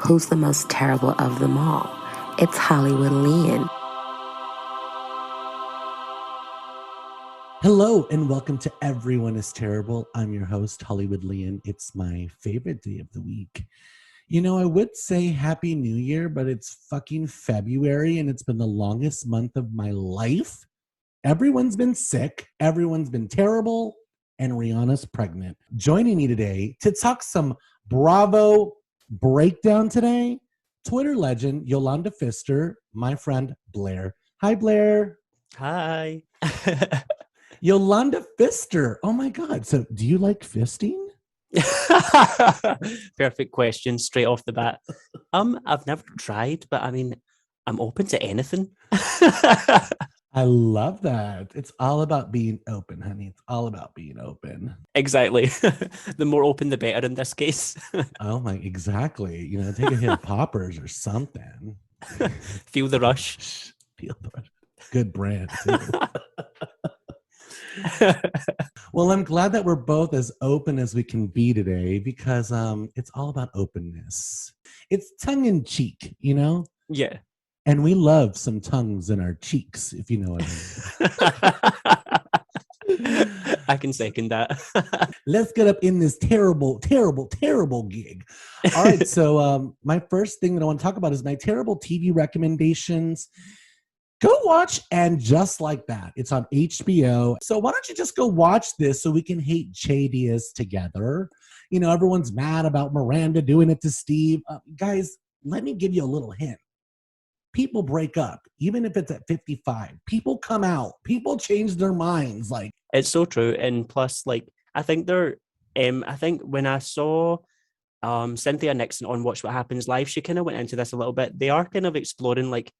Who's the most terrible of them all? It's Hollywood Lean. Hello and welcome to Everyone is Terrible. I'm your host, Hollywood Lean. It's my favorite day of the week. You know, I would say Happy New Year, but it's fucking February and it's been the longest month of my life. Everyone's been sick, everyone's been terrible, and Rihanna's pregnant. Joining me today to talk some Bravo breakdown today, Twitter legend Yolanda Fister, my friend Blair. Hi, Blair. Hi. Yolanda Fister. Oh my God. So do you like fisting? Perfect question straight off the bat. I've never tried, but I mean, I'm open to anything. I love that. It's all about being open, honey. It's all about being open. Exactly. The more open, the better in this case. Oh my, exactly. You know, take a hit of poppers or something. Feel the rush. Feel the rush. Good brand too. Well, I'm glad that we're both as open as we can be today because it's all about openness. It's tongue in cheek, you know? Yeah. And we love some tongues in our cheeks, if you know what I mean. I can second that. Let's get up in this terrible, terrible, terrible gig. All right, so my first thing that I want to talk about is my terrible TV recommendations. Go watch And Just Like That. It's on HBO. So why don't you just go watch this so we can hate Che Diaz together? You know, everyone's mad about Miranda doing it to Steve. Guys, let me give you a little hint. People break up, even if it's at 55. People come out. People change their minds. Like, it's so true. And plus, like, I think I think when I saw Cynthia Nixon on Watch What Happens Live, she kind of went into this a little bit. They are kind of exploring, like,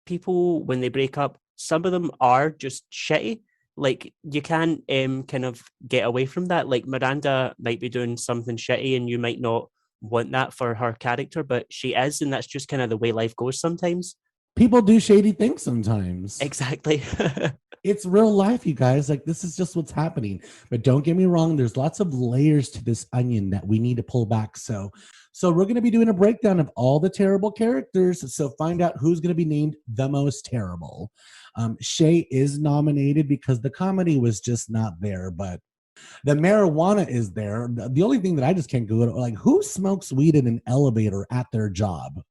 people when they break up, some of them are just shitty. Like, you can't kind of get away from that. Like, Miranda might be doing something shitty and you might not want that for her character, but she is, and that's just kind of the way life goes sometimes. People do shady things sometimes. Exactly. It's real life, you guys. Like, this is just what's happening. But don't get me wrong, there's lots of layers to this onion that we need to pull back. So we're going to be doing a breakdown of all the terrible characters. So find out who's going to be named the most terrible. Shay is nominated because the comedy was just not there, but the marijuana is there. The only thing that I just can't go, like, who smokes weed in an elevator at their job?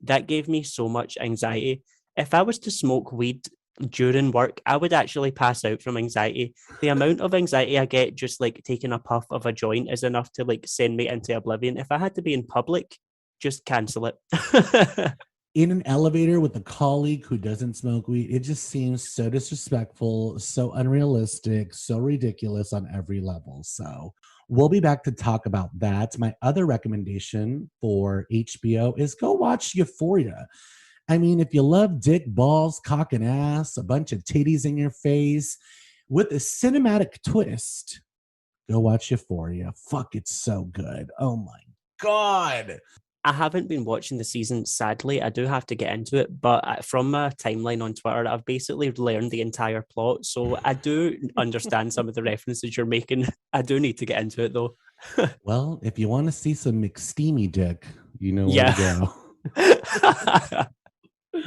That gave me so much anxiety. If I was to smoke weed during work, I would actually pass out from anxiety. The amount of anxiety I get just like taking a puff of a joint is enough to like send me into oblivion. If I had to be in public, just cancel it. In an elevator with a colleague who doesn't smoke weed, it just seems so disrespectful, so unrealistic, so ridiculous on every level. So we'll be back to talk about that. My other recommendation for HBO is go watch Euphoria. I mean, if you love dick, balls, cock, and ass, a bunch of titties in your face, with a cinematic twist, go watch Euphoria. Fuck, it's so good. Oh my God. I haven't been watching the season, sadly. I do have to get into it, but from my timeline on Twitter, I've basically learned the entire plot. So I do understand some of the references you're making. I do need to get into it, though. Well, if you want to see some McSteamy dick, you know where to go.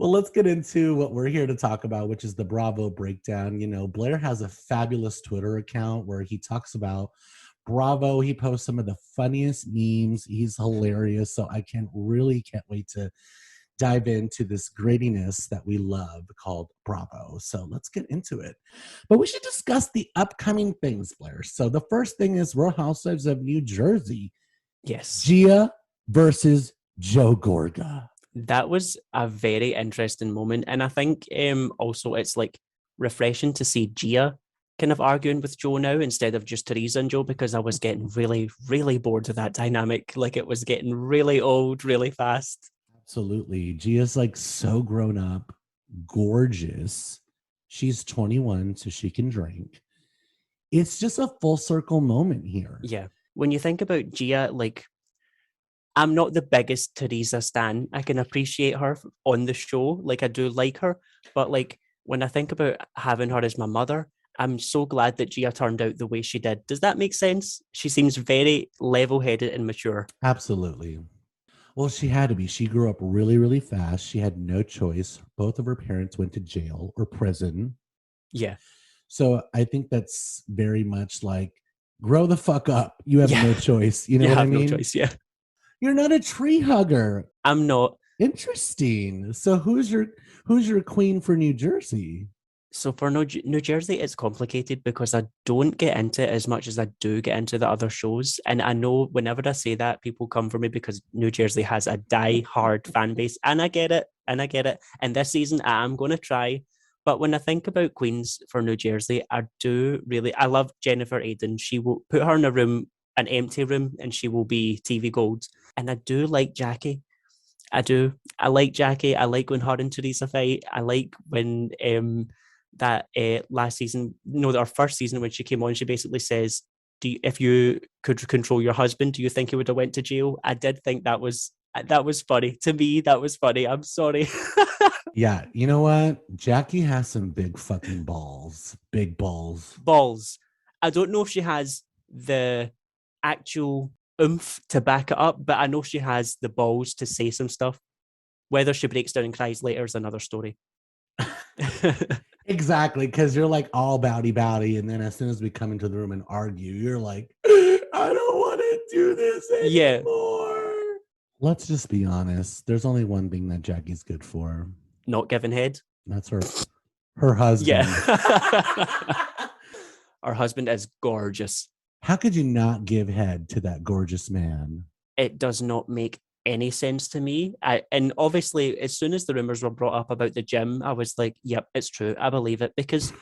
Well, let's get into what we're here to talk about, which is the Bravo breakdown. You know, Blair has a fabulous Twitter account where he talks about Bravo. He posts some of the funniest memes. He's hilarious. So I can't wait to dive into this grittiness that we love called Bravo. So let's get into it. But we should discuss the upcoming things, Blair. So the first thing is Real Housewives of New Jersey. Yes. Gia versus Joe Gorga. That was a very interesting moment. And I think also it's like refreshing to see Gia kind of arguing with Joe now instead of just Teresa and Joe, because I was getting really, really bored of that dynamic. Like, it was getting really old, really fast. Absolutely. Gia's like so grown up, gorgeous. She's 21, so she can drink. It's just a full circle moment here. Yeah. When you think about Gia, like, I'm not the biggest Teresa stan. I can appreciate her on the show. Like, I do like her. But, like, when I think about having her as my mother, I'm so glad that Gia turned out the way she did. Does that make sense? She seems very level-headed and mature. Absolutely. Well, she had to be. She grew up really, really fast. She had no choice. Both of her parents went to jail or prison. Yeah. So I think that's very much like, grow the fuck up. You have no choice. You know what I mean? No choice, yeah. You're not a tree hugger. I'm not. Interesting. So who's your queen for New Jersey? So for New Jersey, it's complicated because I don't get into it as much as I do get into the other shows. And I know whenever I say that, people come for me because New Jersey has a die-hard fan base. And I get it. And this season, I am going to try. But when I think about queens for New Jersey, I love Jennifer Aiden. She will put her in a room, an empty room, and she will be TV gold. And I do like Jackie. I do. I like Jackie. I like when her and Teresa fight. I like when last season, our first season when she came on, she basically says, if you could control your husband, do you think he would have went to jail? I did think that was funny. To me, that was funny. I'm sorry. Yeah, you know what? Jackie has some big fucking balls. Big balls. Balls. I don't know if she has the actual oomph to back it up, but I know she has the balls to say some stuff. Whether she breaks down and cries later is another story. Exactly, because you're like all bowdy, and then as soon as we come into the room and argue, you're like, I don't want to do this anymore. Yeah. Let's just be honest. There's only one thing that Jackie's good for. Not giving head. That's her husband. Yeah. Her husband is gorgeous. How could you not give head to that gorgeous man? It does not make any sense to me. And obviously, as soon as the rumors were brought up about the gym, I was like, yep, it's true. I believe it, because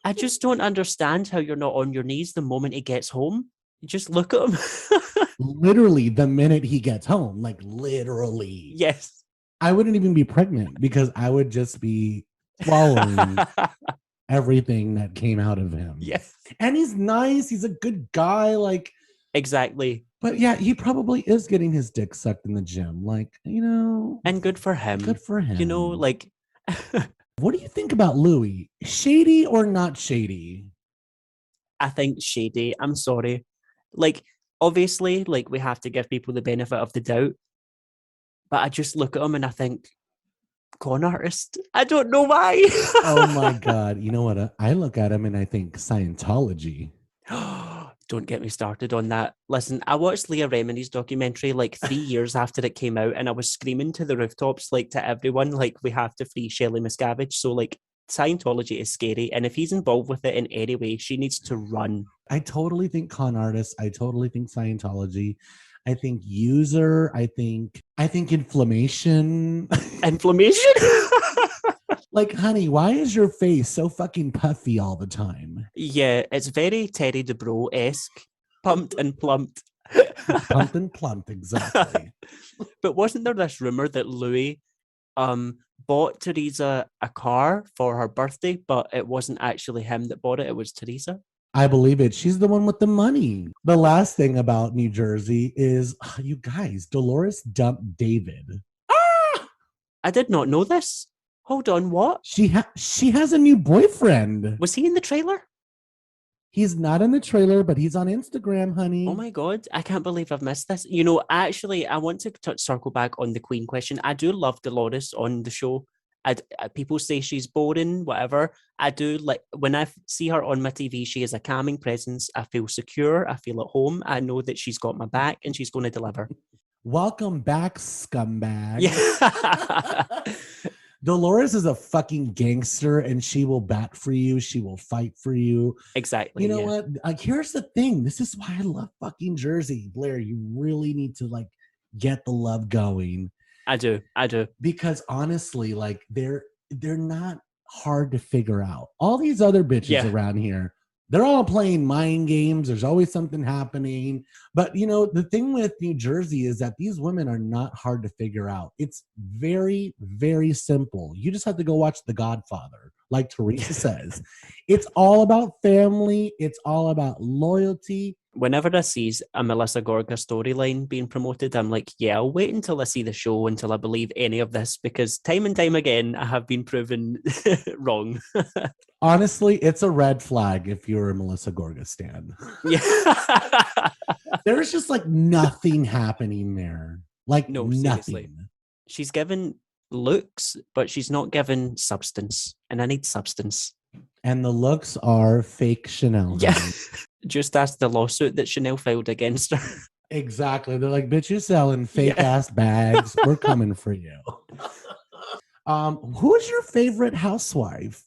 I just don't understand how you're not on your knees the moment he gets home. You just look at him. Literally, the minute he gets home, like literally. Yes. I wouldn't even be pregnant because I would just be swallowing everything that came out of him. Yes. And he's nice. He's a good guy. Like, exactly. But yeah, he probably is getting his dick sucked in the gym. Like, And good for him. Good for him. Like. What do you think about Louis? Shady or not shady? I think shady. I'm sorry. Like, obviously, like, we have to give people the benefit of the doubt. But I just look at him and I think, con artist. I don't know why. Oh my God. You know what? I look at him and I think Scientology. Don't get me started on that. Listen, I watched Leah Remini's documentary like 3 years after it came out, and I was screaming to the rooftops, like to everyone, like, we have to free Shelley Miscavige. So like, Scientology is scary, and if he's involved with it in any way, she needs to run. I totally think con artist. I totally think Scientology. I think user. I think inflammation. Inflammation? Like, honey, why is your face so fucking puffy all the time? Yeah, it's very Terry DeBro-esque. Pumped and plumped. Pumped and plumped, exactly. But wasn't there this rumor that Louis bought Teresa a car for her birthday, but it wasn't actually him that bought it, it was Teresa? I believe it. She's the one with the money. The last thing about New Jersey is, you guys, Dolores dumped David. I did not know this. Hold on, what? She has a new boyfriend. Was he in the trailer? He's not in the trailer, but he's on Instagram, honey. Oh my God, I can't believe I've missed this. Actually, I want to circle back on the Queen question. I do love Dolores on the show. People say she's boring, whatever. I do like, when I see her on my TV, she is a calming presence. I feel secure. I feel at home. I know that she's got my back and she's going to deliver. Welcome back, scumbag. Yeah. Dolores is a fucking gangster and she will bat for you. She will fight for you. Exactly. You know what? Like, here's the thing. This is why I love fucking Jersey. Blair, you really need to like get the love going. I do. Because honestly, like they're not hard to figure out. All these other bitches around here, they're all playing mind games. There's always something happening. But, the thing with New Jersey is that these women are not hard to figure out. It's very, very simple. You just have to go watch The Godfather, like Teresa says. It's all about family. It's all about loyalty. Whenever I see a Melissa Gorga storyline being promoted, I'm like, yeah, I'll wait until I see the show until I believe any of this, because time and time again, I have been proven wrong. Honestly, it's a red flag if you're a Melissa Gorga stan. Yeah. There's just like nothing happening there. Like No, nothing. seriously. She's given looks, but she's not given substance. And I need substance. And the looks are fake Chanel. Yeah. honey. Just ask the lawsuit that Chanel filed against her. Exactly. They're like, bitch, you're selling fake ass bags. We're coming for you. Who's your favorite housewife?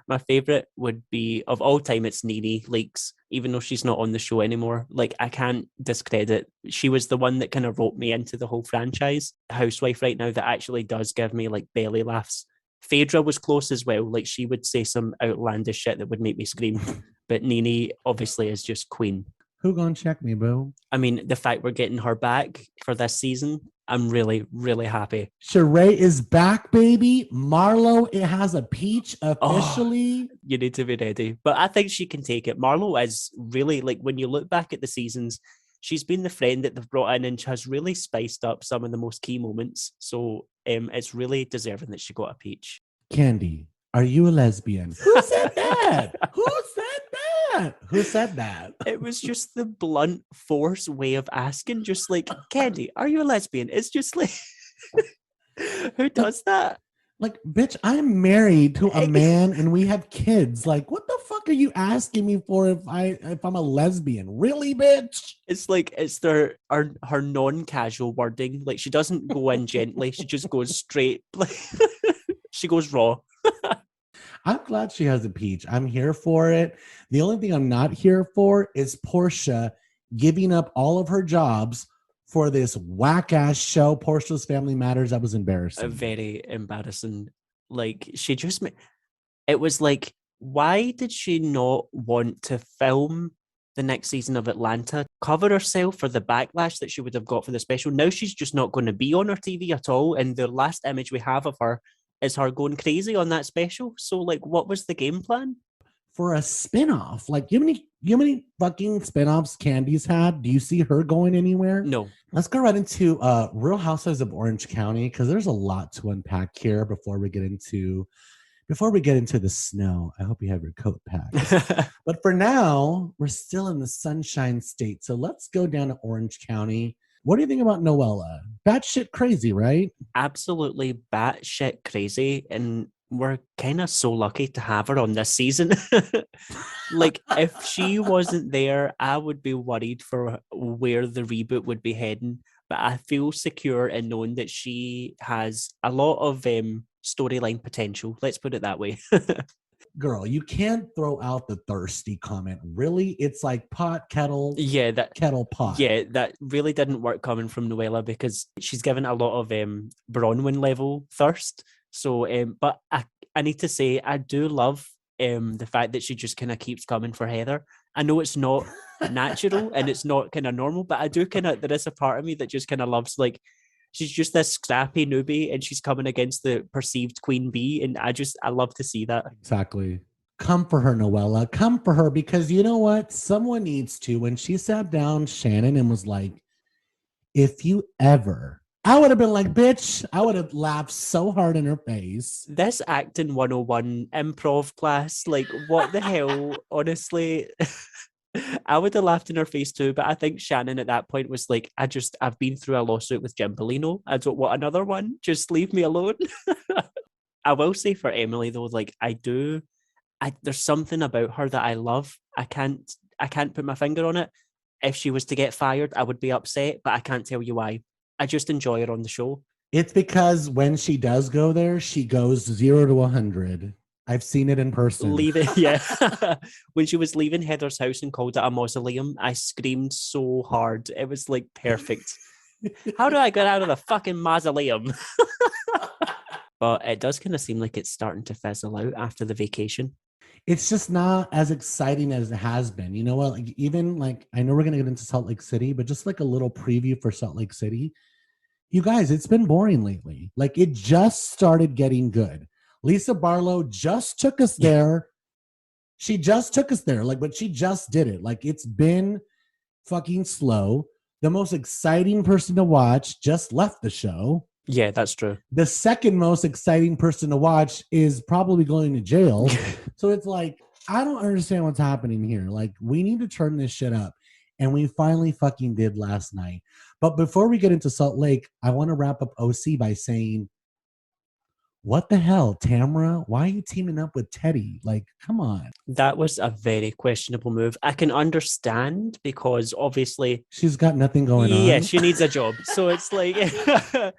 My favorite would be, of all time, it's Nene Leakes, even though she's not on the show anymore. Like, I can't discredit. She was the one that kind of roped me into the whole franchise. Housewife right now that actually does give me like belly laughs. Phaedra was close as well. Like, she would say some outlandish shit that would make me scream. But Nene obviously is just queen. Who gonna check me, boo? I mean, the fact we're getting her back for this season, I'm really, really happy. Sheree is back, baby. Marlo, it has a peach officially. Oh, you need to be ready. But I think she can take it. Marlo is really, like, when you look back at the seasons, she's been the friend that they've brought in and has really spiced up some of the most key moments. So it's really deserving that she got a peach. Candy, are you a lesbian? Who said that? Who said that? Who said that? It was just the blunt force way of asking, just like, Candy, are you a lesbian? It's just like, who does that? Like, bitch, I'm married to a man and we have kids. Like, what the fuck are you asking me for if I'm a lesbian? Really, bitch? It's like it's her non-casual wording. Like, she doesn't go in gently. She just goes straight. Like, she goes raw. I'm glad she has a peach. I'm here for it. The only thing I'm not here for is Portia giving up all of her jobs for this whack-ass show, Portia's Family Matters. That was embarrassing. Very embarrassing. Like, she just... It was like, why did she not want to film the next season of Atlanta, cover herself for the backlash that she would have got for the special? Now she's just not going to be on her TV at all, and the last image we have of her is her going crazy on that special. So, like, what was the game plan? For a spinoff, like, you know how many fucking spinoffs Candy's had? Do you see her going anywhere? No. Let's go right into Real Housewives of Orange County, because there's a lot to unpack here before we get into the snow. I hope you have your coat packed. But for now, we're still in the Sunshine State. So let's go down to Orange County. What do you think about Noella? Batshit crazy, right? Absolutely batshit crazy. And we're kind of so lucky to have her on this season. Like, if she wasn't there, I would be worried for where the reboot would be heading. But I feel secure in knowing that she has a lot of storyline potential. Let's put it that way. Girl, you can't throw out the thirsty comment. Really? It's like pot, kettle, kettle, pot. Yeah, that really didn't work coming from Noella, because she's given a lot of Bronwyn level thirst. So, but I need to say, I do love the fact that she just kind of keeps coming for Heather. I know it's not natural and it's not kind of normal, but I do there is a part of me that just kind of loves, like, she's just this scrappy newbie and she's coming against the perceived queen bee. And I love to see that. Exactly. Come for her, Noella. Come for her, because you know what? Someone needs to. When she sat down, Shannon, and was like, if you ever... I would have been like, bitch, I would have laughed so hard in her face. This acting 101 improv class, like, what the hell? Honestly, I would have laughed in her face too, but I think Shannon at that point was like, I've been through a lawsuit with Jim Bellino. I don't want another one. Just leave me alone. I will say for Emily though, like, there's something about her that I love. I can't put my finger on it. If she was to get fired, I would be upset, but I can't tell you why. I just enjoy her on the show. It's because when she does go there, she goes 0 to 100. I've seen it in person. Yeah. When she was leaving Heather's house and called it a mausoleum, I screamed so hard. It was like perfect. How do I get out of the fucking mausoleum? But it does kind of seem like it's starting to fizzle out after the vacation. It's just not as exciting as it has been. You know what? Like, even like, I know we're going to get into Salt Lake City, but just like a little preview for Salt Lake City. You guys, it's been boring lately. Like, it just started getting good. Lisa Barlow just took us there. She just took us there. Like, but she just did it. Like, it's been fucking slow. The most exciting person to watch just left the show. Yeah, that's true. The second most exciting person to watch is probably going to jail. So it's like, I don't understand what's happening here. Like, we need to turn this shit up. And we finally fucking did last night. But before we get into Salt Lake, I want to wrap up OC by saying, what the hell, Tamra? Why are you teaming up with Teddi? Like, come on. That was a very questionable move. I can understand because obviously she's got nothing going on. Yeah, she needs a job. So it's like, I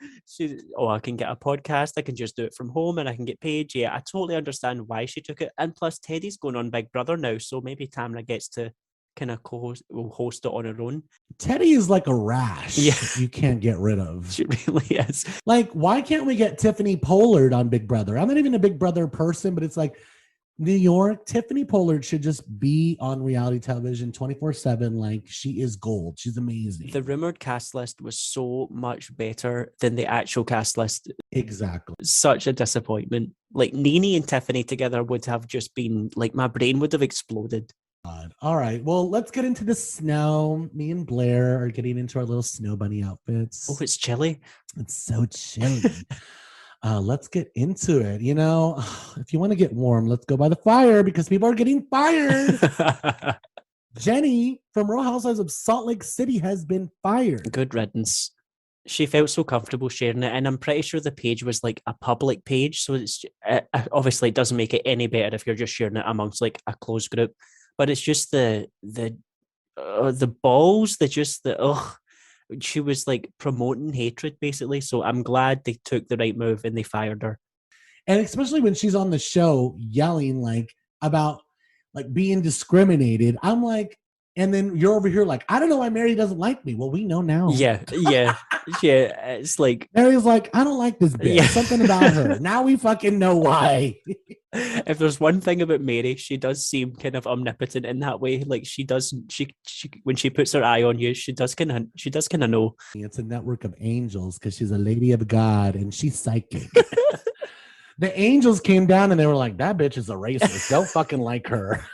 can get a podcast. I can just do it from home and I can get paid. Yeah, I totally understand why she took it. And plus, Teddy's going on Big Brother now. So maybe Tamra gets to kind of host it on her own. Teddi is like a rash. Yeah. You can't get rid of. She really is. Like, why can't we get Tiffany Pollard on Big Brother? I'm not even a Big Brother person, but it's like New York, Tiffany Pollard should just be on reality television 24/7. Like, she is gold. She's amazing. The rumored cast list was so much better than the actual cast list. Exactly. Such a disappointment. Like, Nene and Tiffany together would have just been, like, my brain would have exploded. God. All right. Well, let's get into the snow. Me and Blair are getting into our little snow bunny outfits. Oh, it's chilly. It's so chilly. Let's get into it. You know, if you want to get warm, let's go by the fire because people are getting fired. Jennie from Real Housewives of Salt Lake City has been fired. Good riddance. She felt so comfortable sharing it, and I'm pretty sure the page was like a public page, so it's obviously it doesn't make it any better if you're just sharing it amongst like a closed group. But it's just the balls, she was like promoting hatred basically. So I'm glad they took the right move and they fired her. And especially when she's on the show yelling like about like being discriminated. I'm like, and then you're over here like, I don't know why Mary doesn't like me. Well, we know now. Yeah. It's like Mary's like, I don't like this bitch. Yeah. Something about her. Now we fucking know why. If there's one thing about Mary, she does seem kind of omnipotent in that way. Like she when she puts her eye on you, she does kind of know. It's a network of angels because she's a lady of God and she's psychic. The angels came down and they were like, that bitch is a racist. Don't fucking like her.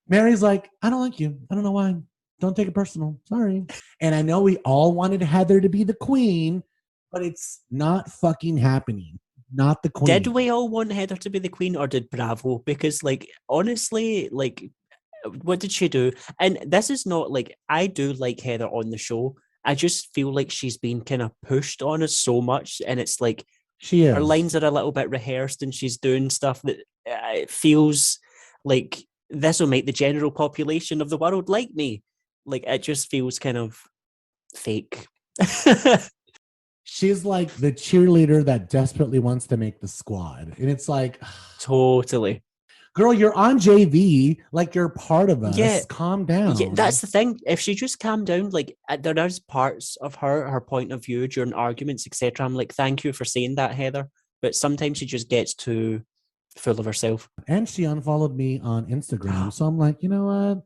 Mary's like, I don't like you. I don't know why. Don't take it personal. Sorry. And I know we all wanted Heather to be the queen, but it's not fucking happening. Not the queen. Did we all want Heather to be the queen or did Bravo? Because like, honestly, like, what did she do? And this is not like, I do like Heather on the show. I just feel like she's been kind of pushed on us so much. And it's like, she is. Her lines are a little bit rehearsed and she's doing stuff that it feels like this will make the general population of the world like me. Like, it just feels kind of fake. She's like the cheerleader that desperately wants to make the squad. And it's like, totally. Girl, you're on JV. Like, you're part of us. Yeah. Calm down. Yeah, that's the thing. If she just calmed down, like, there is parts of her point of view during arguments, etc. I'm like, thank you for saying that, Heather. But sometimes she just gets too full of herself. And she unfollowed me on Instagram. So I'm like, you know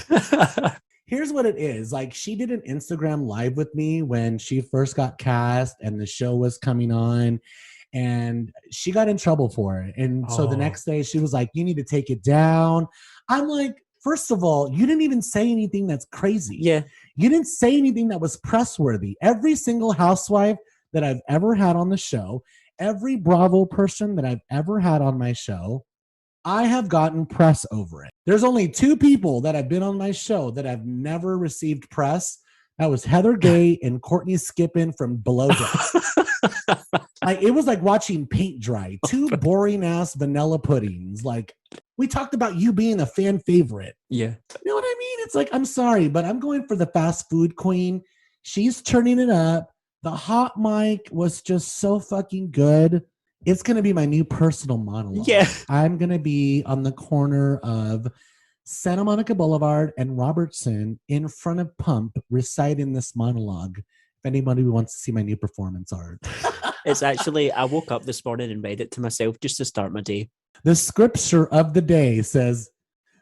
what? Here's what it is. Like, she did an Instagram live with me when she first got cast and the show was coming on. And she got in trouble for it. And so the next day she was like, you need to take it down. I'm like, first of all, you didn't even say anything that's crazy. Yeah. You didn't say anything that was press worthy. Every single housewife that I've ever had on the show, every Bravo person that I've ever had on my show, I have gotten press over it. There's only 2 people that have been on my show that have never received press. That was Heather Gay and Courtney Skippin from Below Deck. Like, it was like watching paint dry. 2 boring ass vanilla puddings. Like, we talked about you being a fan favorite. Yeah. You know what I mean? It's like, I'm sorry, but I'm going for the fast food queen. She's turning it up. The hot mic was just so fucking good. It's going to be my new personal monologue. Yeah. I'm going to be on the corner of Santa Monica Boulevard and Robertson in front of Pump reciting this monologue. If anybody wants to see my new performance art. It's actually, I woke up this morning and read it to myself just to start my day. The scripture of the day says,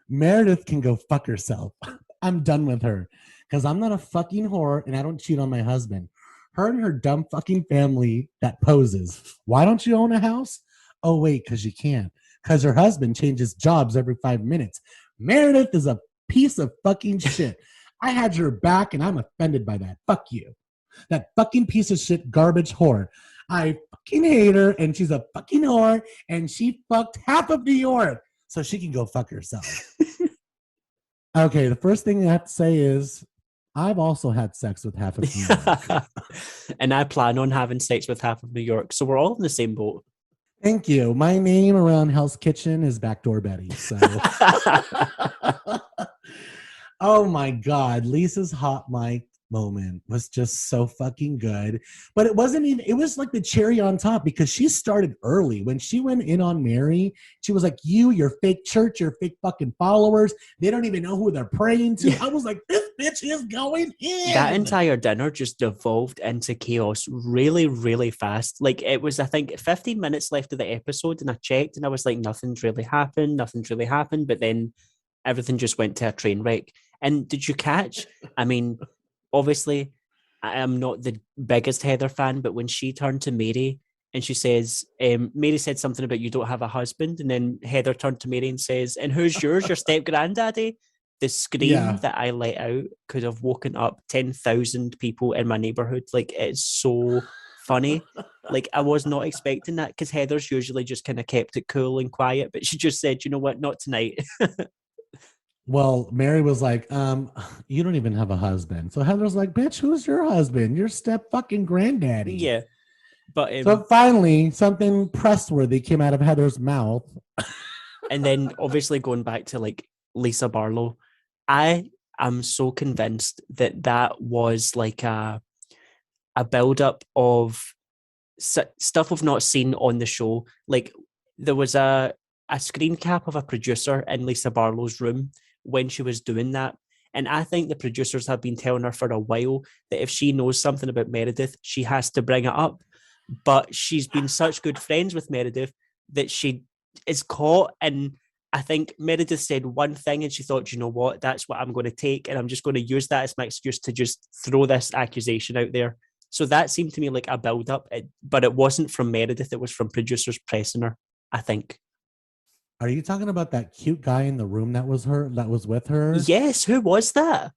Meredith can go fuck herself. I'm done with her because I'm not a fucking whore and I don't cheat on my husband. Her and her dumb fucking family that poses. Why don't you own a house? Oh, wait, because you can't. Because her husband changes jobs every 5 minutes. Meredith is a piece of fucking shit. I had your back and I'm offended by that. Fuck you. That fucking piece of shit garbage whore. I fucking hate her and she's a fucking whore and she fucked half of New York so she can go fuck herself. Okay, the first thing I have to say is I've also had sex with half of New York. And I plan on having sex with half of New York. So we're all in the same boat. Thank you. My name around Hell's Kitchen is Backdoor Betty. So, oh my God, Lisa's hot mic moment was just so fucking good. But it wasn't even, it was like the cherry on top because she started early. When she went in on Mary, she was like, your fake church, your fake fucking followers, they don't even know who they're praying to. I was like, this bitch is going in. That entire dinner just devolved into chaos really, really fast. Like it was, I think, 15 minutes left of the episode, and I checked and I was like, nothing's really happened. But then everything just went to a train wreck. And did you catch? I mean, obviously, I am not the biggest Heather fan, but when she turned to Mary and she says, Mary said something about you don't have a husband, and then Heather turned to Mary and says, and who's yours? Your step granddaddy? The scream that I let out could have woken up 10,000 people in my neighborhood. Like, it's so funny. Like, I was not expecting that because Heather's usually just kind of kept it cool and quiet, but she just said, you know what, not tonight. Well, Mary was like, you don't even have a husband. So Heather's like, bitch, who's your husband? Your step fucking granddaddy. Yeah. But so finally, something pressworthy came out of Heather's mouth. And then obviously going back to like Lisa Barlow, I am so convinced that was like a build-up of stuff we've not seen on the show. Like there was a screen cap of a producer in Lisa Barlow's room when she was doing that. And I think the producers have been telling her for a while that if she knows something about Meredith, she has to bring it up. But she's been such good friends with Meredith that she is caught. And I think Meredith said one thing and she thought, you know what, that's what I'm going to take. And I'm just going to use that as my excuse to just throw this accusation out there. So that seemed to me like a build-up, but it wasn't from Meredith. It was from producers pressing her, I think. Are you talking about that cute guy in the room that was with her? Yes. Who was that?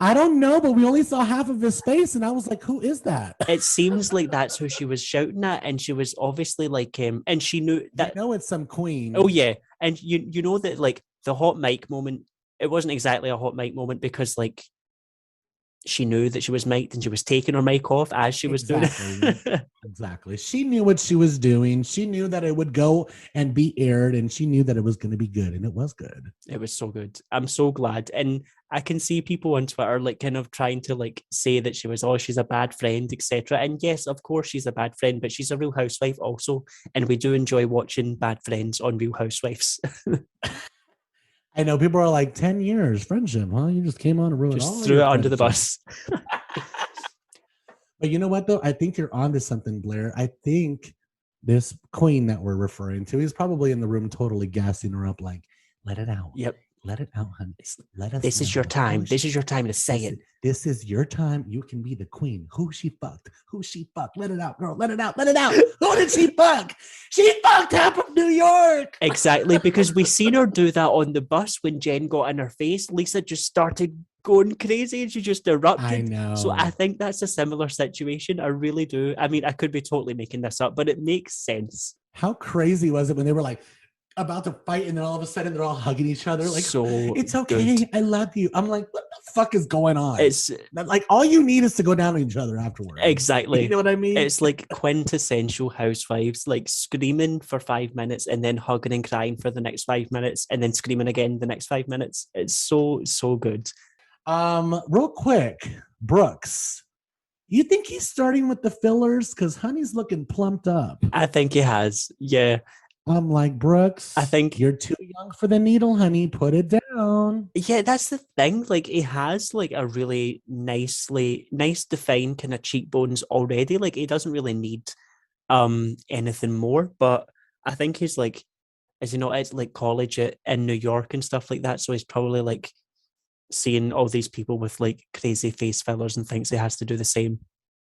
I don't know, but we only saw half of his face, and I was like, who is that? It seems like that's who she was shouting at, and she was obviously like and she knew that. You know it's some queen. Oh, yeah. And you know that, like, the hot mic moment, it wasn't exactly a hot mic moment because, like, she knew that she was mic'd and she was taking her mic off as she was doing it. Exactly. She knew what she was doing. She knew that it would go and be aired, and she knew that it was going to be good, and it was good. It was so good. I'm so glad. And I can see people on Twitter, like, kind of trying to, like, say that she's a bad friend, etc. And yes, of course she's a bad friend, but she's a Real Housewife also. And we do enjoy watching bad friends on Real Housewives. I know people are like 10 years friendship, huh? You just came on and ruined just threw it under the bus. But you know what, though? I think you're onto something, Blair. I think this queen that we're referring to is probably in the room totally gassing her up like, let it out. Yep. Let it out, honey. Let us This is your time. This is your time to say it. This is your time. You can be the queen. Who she fucked? Let it out, girl. Let it out. Who did she fuck? She fucked half of New York. Exactly, because we seen her do that on the bus when Jen got in her face. Lisa just started going crazy and she just erupted. I know. So I think that's a similar situation. I really do. I mean, I could be totally making this up, but it makes sense. How crazy was it when they were like about to fight and then all of a sudden they're all hugging each other like, so it's okay, good. I love you. I'm like, what the fuck is going on? It's like all you need is to go down on each other afterwards. Exactly. You know what I mean? It's like quintessential Housewives, like screaming for 5 minutes and then hugging and crying for the next 5 minutes and then screaming again the next 5 minutes. It's so good. Real quick, Brooks, you think he's starting with the fillers? Because honey's looking plumped up. I think he has. Yeah. I'm like, Brooks, I think you're too young for the needle, honey. Put it down. Yeah, that's the thing. Like, he has like a really nice defined kind of cheekbones already. Like, he doesn't really need anything more. But I think he's like, as you know, it's like college in New York and stuff like that. So he's probably like seeing all these people with like crazy face fillers and thinks he has to do the same.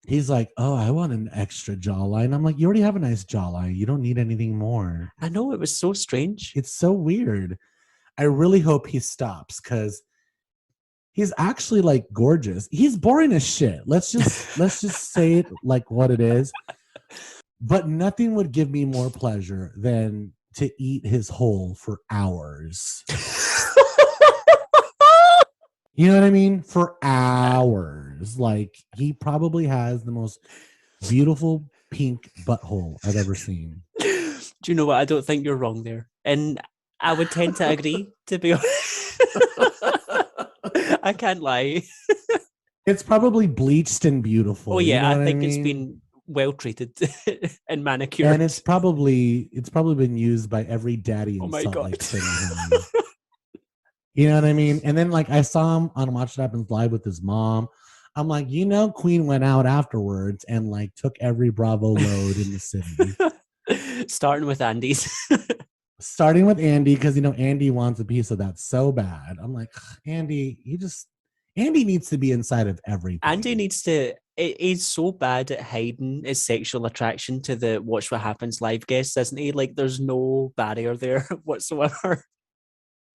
He's like, oh, I want an extra jawline. I'm like, you already have a nice jawline. You don't need anything more. I know, it was so strange. It's so weird. I really hope he stops because he's actually like gorgeous. He's boring as shit. Let's just say it like what it is. But nothing would give me more pleasure than to eat his hole for hours. You know what I mean? For hours. Like, he probably has the most beautiful pink butthole I've ever seen. Do you know what? I don't think you're wrong there. And I would tend to agree, to be honest. I can't lie. It's probably bleached and beautiful. Oh, yeah, you know what I think mean? it's been well treated and manicured. And it's probably been used by every daddy in my Salt God. Lake City. You know what I mean? And then, like, I saw him on Watch What Happens Live with his mom. I'm like, Queen went out afterwards and like took every Bravo load in the city. Starting with Andy's. Starting with Andy, because Andy wants a piece of that so bad. I'm like, Andy needs to be inside of everything. Andy needs to. He's so bad at hiding his sexual attraction to the Watch What Happens Live guests, isn't he? Like, there's no barrier there whatsoever.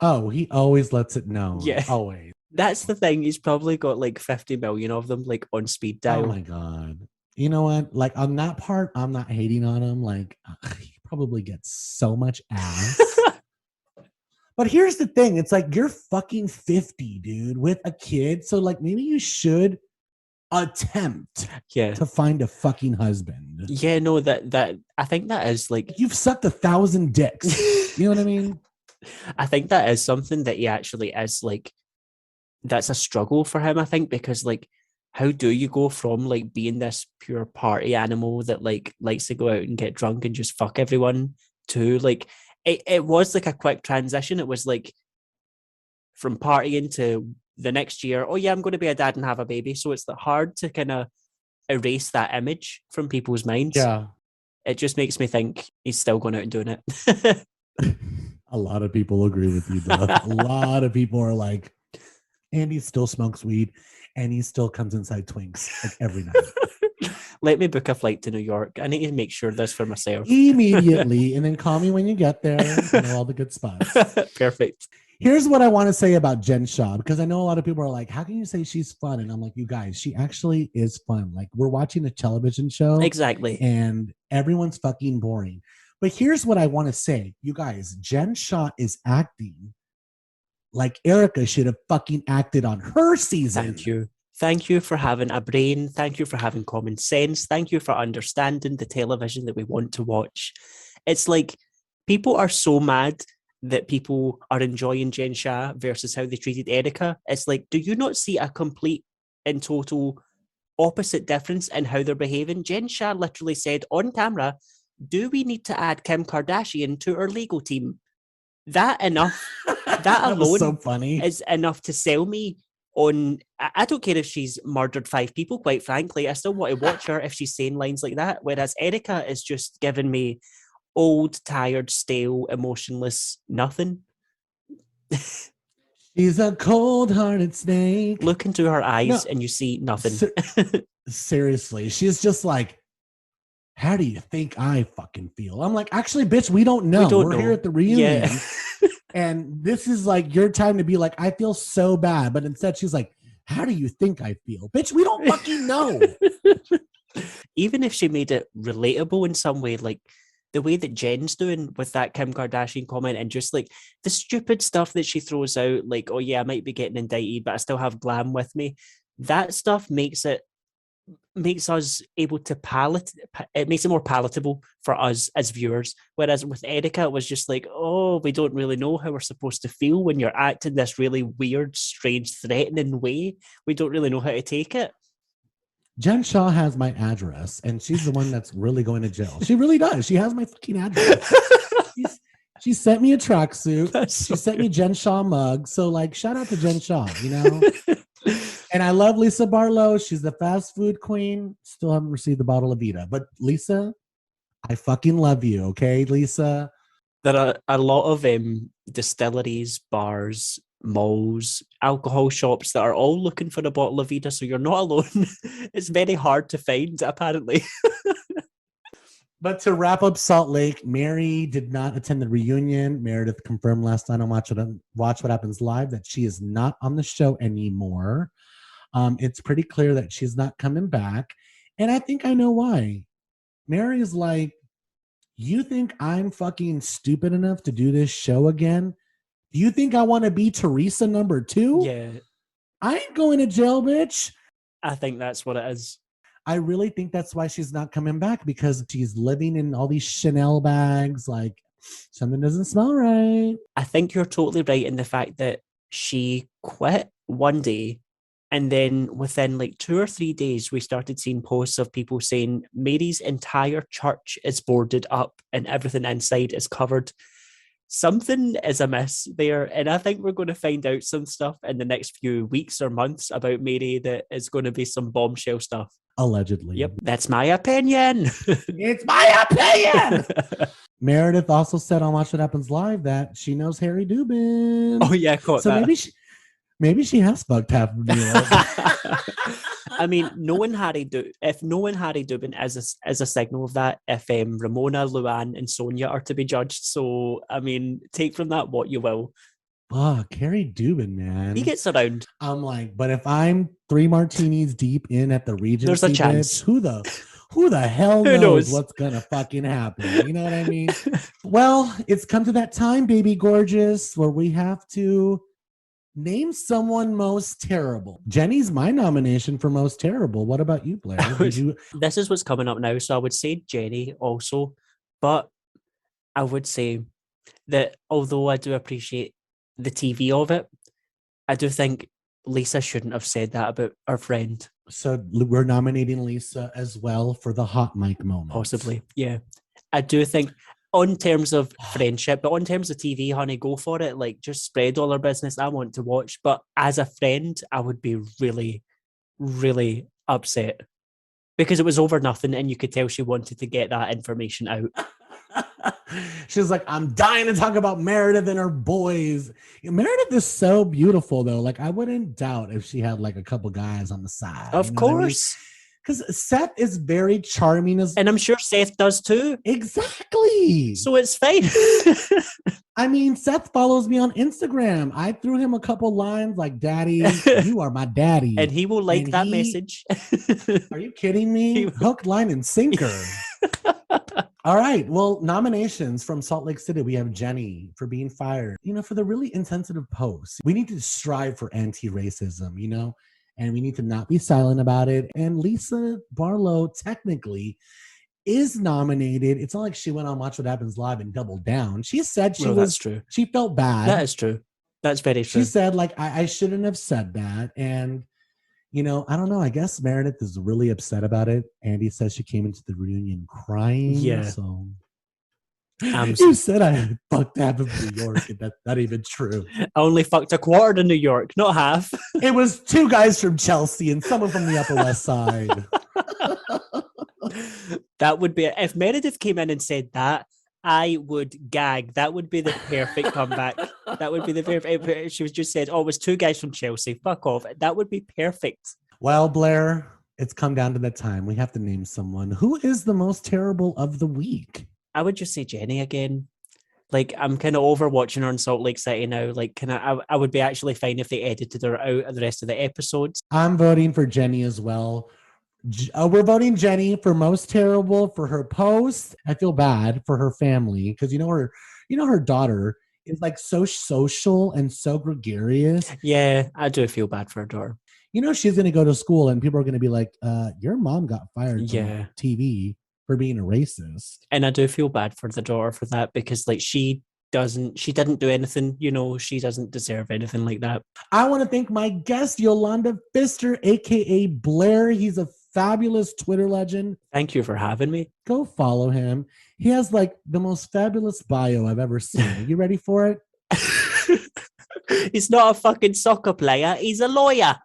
Oh, he always lets it know. Yeah. Always. That's the thing. He's probably got like 50 million of them, like on speed dial. Oh my God. You know what? Like, on that part, I'm not hating on him. Like, he probably gets so much ass. But here's the thing. It's like, you're fucking 50, dude, with a kid. So, like, maybe you should attempt to find a fucking husband. Yeah, no, that I think that is like... You've sucked 1,000 dicks. You know what I mean? I think that is something that he actually is like... That's a struggle for him, I think, because like, how do you go from like being this pure party animal that like likes to go out and get drunk and just fuck everyone to like... It was like a quick transition. It was like from partying to the next year, oh yeah, I'm going to be a dad and have a baby. So it's hard to kind of erase that image from people's minds. Yeah. It just makes me think he's still going out and doing it. A lot of people agree with you, though. A lot of people are like, Andy still smokes weed and he still comes inside Twinks like every night. Let me book a flight to New York. I need to make sure this for myself. Immediately, and then call me when you get there. I know all the good spots. Perfect. Here's what I want to say about Jen Shah, because I know a lot of people are like, how can you say she's fun? And I'm like, you guys, she actually is fun. Like, we're watching a television show. Exactly. And everyone's fucking boring. But here's what I want to say. You guys, Jen Shah is acting like Erica should have fucking acted on her season. Thank you. Thank you for having a brain. Thank you for having common sense. Thank you for understanding the television that we want to watch. It's like people are so mad that people are enjoying Jen Shah versus how they treated Erica. It's like, do you not see a complete and total opposite difference in how they're behaving? Jen Shah literally said on camera, do we need to add Kim Kardashian to our legal team? That alone so funny. Is enough to sell me on... I don't care if she's murdered 5 people, quite frankly. I still want to watch her if she's saying lines like that. Whereas Erica is just giving me old, tired, stale, emotionless nothing. She's a cold-hearted snake. Look into her eyes and you see nothing. Seriously, she's just like, how do you think I fucking feel? I'm like, actually, bitch, we don't know. We're here at the reunion. Yeah. And this is like your time to be like, I feel so bad. But instead, she's like, how do you think I feel? Bitch, we don't fucking know. Even if she made it relatable in some way, like the way that Jen's doing with that Kim Kardashian comment and just like the stupid stuff that she throws out, like, oh yeah, I might be getting indicted, but I still have glam with me. That stuff makes us able to it makes it more palatable for us as viewers. Whereas with Erica, it was just like, oh, we don't really know how we're supposed to feel when you're acting this really weird, strange, threatening way. We don't really know how to take it. Jen Shah has my address, and she's the one that's really going to jail. She really does. She has my fucking address. She sent me a tracksuit. She sent me Jen Shah mug. So, like, shout out to Jen Shah, you know? And I love Lisa Barlow. She's the fast food queen. Still haven't received the bottle of Vita. But Lisa, I fucking love you, okay, Lisa? There are a lot of distilleries, bars, malls, alcohol shops that are all looking for a bottle of Vita, so you're not alone. It's very hard to find, apparently. But to wrap up Salt Lake, Mary did not attend the reunion. Meredith confirmed last night on Watch What Happens Live that she is not on the show anymore. It's pretty clear that she's not coming back. And I think I know why. Mary's like, you think I'm fucking stupid enough to do this show again? Do you think I want to be Teresa number 2? Yeah. I ain't going to jail, bitch. I think that's what it is. I really think that's why she's not coming back, because she's living in all these Chanel bags. Like, something doesn't smell right. I think you're totally right in the fact that she quit one day, and then within like 2 or 3 days, we started seeing posts of people saying Mary's entire church is boarded up and everything inside is covered. Something is amiss there, and I think we're going to find out some stuff in the next few weeks or months about Mary that is going to be some bombshell stuff. Allegedly. Yep, that's my opinion. It's my opinion. Meredith also said on Watch What Happens Live that she knows Harry Dubin. Oh yeah, caught so that. maybe she has fucked half of New York. I mean, knowing Harry Dubin as a signal of that, if Ramona, Luann, and Sonia are to be judged. So, I mean, take from that what you will. Fuck, Harry Dubin, man. He gets around. I'm like, but if I'm 3 martinis deep in at the Regency, there's a chance. Bitch, who the hell knows what's gonna fucking happen? You know what I mean? Well, it's come to that time, baby gorgeous, where we have to name someone most terrible. Jennie's my nomination for most terrible. What about you, Blair? This is what's coming up now. So I would say Jennie also, but I would say that although I do appreciate the TV of it, I do think Lisa shouldn't have said that about our friend. So we're nominating Lisa as well for the hot mic moment. Possibly, yeah. I do think on terms of friendship, but on terms of TV, honey, go for it. Like, just spread all our business. I want to watch. But as a friend, I would be really, really upset because it was over nothing and you could tell she wanted to get that information out. She was like, I'm dying to talk about Meredith and her boys. Meredith is so beautiful, though. Like, I wouldn't doubt if she had like a couple guys on the side. Of course. Because Seth is very charming. And I'm sure Seth does too. Exactly. So it's fine. I mean, Seth follows me on Instagram. I threw him a couple lines like, Daddy, you are my daddy. And he will like that message. Are you kidding me? Hook, line, and sinker. All right. Well, nominations from Salt Lake City. We have Jennie for being fired, for the really insensitive posts. We need to strive for anti-racism, and we need to not be silent about it. And Lisa Barlow technically is nominated. It's not like she went on Watch What Happens Live and doubled down. She said that's true. She felt bad. That is true. That's very true. She said, like, I shouldn't have said that. And, I don't know. I guess Meredith is really upset about it. Andy says she came into the reunion crying. Yeah. So you said I fucked half of New York, and that's not even true. I only fucked a quarter to New York, not half. It was 2 guys from Chelsea and someone from the Upper West Side. That would be, if Meredith came in and said that, I would gag. That would be the perfect comeback. That would be the perfect. She was just said, "Oh, it was 2 guys from Chelsea. Fuck off." That would be perfect. Well, Blair, it's come down to that time. We have to name someone. Who is the most terrible of the week? I would just say Jennie again. Like, I'm kind of over watching her in Salt Lake City now. Like, I would be actually fine if they edited her out of the rest of the episodes. I'm voting for Jennie as well. We're voting Jennie for most terrible for her post. I feel bad for her family because her daughter is like so social and so gregarious. Yeah, I do feel bad for her daughter. She's going to go to school and people are going to be like, your mom got fired from TV for being a racist. And I do feel bad for the daughter for that because like she didn't do anything, she doesn't deserve anything like that. I want to thank my guest, Yolanda Fister, aka Blair. He's a fabulous Twitter legend. Thank you for having me. Go follow him. He has like the most fabulous bio I've ever seen. Are you ready for it? He's not a fucking soccer player. He's a lawyer.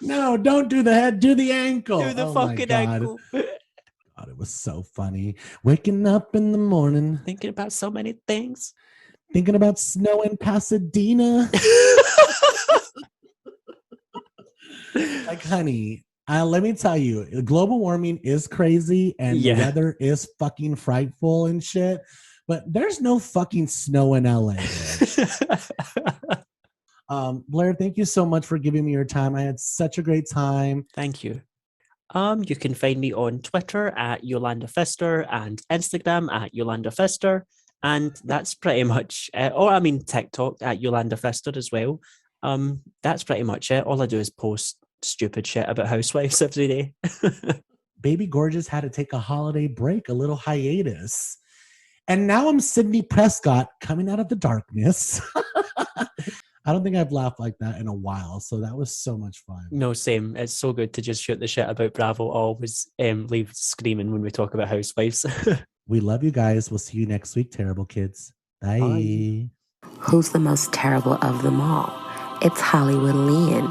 No, don't do the head. Do the ankle. Do the fucking ankle. God, it was so funny. Waking up in the morning. Thinking about so many things. Thinking about snow in Pasadena. Like, honey, let me tell you, global warming is crazy and the weather is fucking frightful and shit. But there's no fucking snow in LA. Blair, thank you so much for giving me your time. I had such a great time. Thank you. You can find me on Twitter at Yolanda Fister and Instagram at Yolanda Fister. And that's pretty much it. Or I mean TikTok at Yolanda Fister as well. That's pretty much it. All I do is post stupid shit about housewives every day. Baby Gorgeous had to take a holiday break, a little hiatus. And now I'm Sydney Prescott coming out of the darkness. I don't think I've laughed like that in a while. So that was so much fun. No, same. It's so good to just shoot the shit about Bravo. Always leave screaming when we talk about housewives. We love you guys. We'll see you next week, terrible kids. Bye. Who's the most terrible of them all? It's Hollywood Lean.